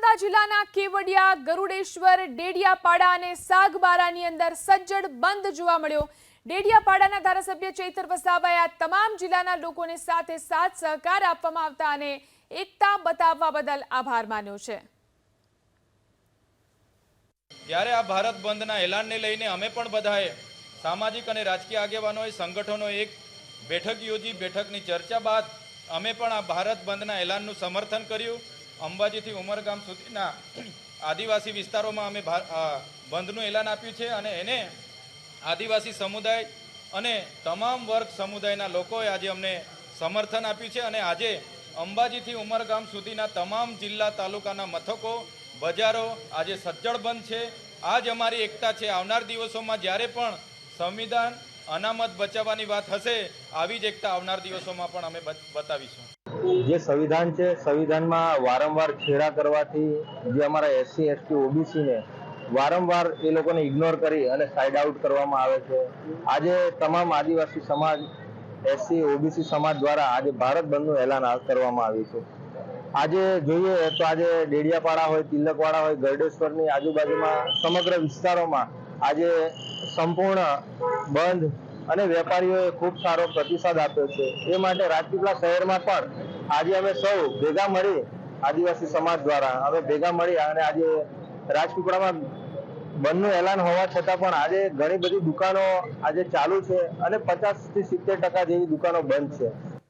નર્મદા જિલ્લાના કેવડિયા, ગરુડેશ્વર, ડેડિયાપાડા અને સાગબારાની અંદર સજ્જડ બંધ જોવા મળ્યો। ડેડિયાપાડાના ધારાસભ્ય ચૈતર વસાવાએ આ તમામ જિલ્લાના લોકોને સાથે સાથ સહકાર આપવામાં આવતા અને એકતા બતાવવા બદલ આભાર માન્યો છે। ત્યારે આ ભારત બંધના એલાનને લઈને અમે પણ બધાએ સામાજિક અને રાજકીય આગેવાનોએ સંગઠનો એક બેઠક યોજી। બેઠકની ચર્ચા બાદ અમે પણ આ ભારત બંધના એલાનનું સમર્થન કર્યું। અંબાજીથી ઉમરગામ સુધીના આદિવાસી વિસ્તારોમાં અમે બંધનું એલાન આપ્યું છે અને એને આદિવાસી સમુદાય અને તમામ વર્ગ સમુદાયના લોકોએ આજે અમને સમર્થન આપ્યું છે અને આજે અંબાજીથી ઉમરગામ સુધીના તમામ જિલ્લા તાલુકાના મથકો બજારો આજે સજ્જડ બંધ છે। આ જ અમારી એકતા છે। આવનાર દિવસોમાં જ્યારે પણ સંવિધાન અનામત બચાવવાની વાત હશે આવી જ એકતા આવનાર દિવસોમાં પણ અમે બતાવીશું। જે સંવિધાન છે, સંવિધાનમાં વારંવાર છેડા કરવાથી જે અમારા એસસી એસટી ઓબીસીને વારંવાર એ લોકોને ઇગ્નોર કરી અને સાઇડ આઉટ કરવામાં આવે છે। આજે તમામ આદિવાસી સમાજ, એસસી ઓબીસી સમાજ દ્વારા આજે ભારત બંધનું એલાન કરવામાં આવ્યું છે। આજે જોઈએ તો આજે ડેડિયાપાડા હોય, તિલકવાડા હોય, ગરડેશ્વરની આજુબાજુમાં સમગ્ર વિસ્તારોમાં આજે સંપૂર્ણ બંધ અને વેપારીઓએ ખૂબ સારો પ્રતિસાદ આપ્યો છે। એ માટે રાજપીપળા શહેરમાં પણ આજે અમે સૌ ભેગા મળી, આદિવાસી સમાજ દ્વારા અમે ભેગા મળી અને આજે રાજપીપળામાં બંધનું એલાન હોવા છતાં પણ આજે ઘણી બધી દુકાનો આજે ચાલુ છે અને 50 થી 70% જેવી દુકાનો બંધ છે।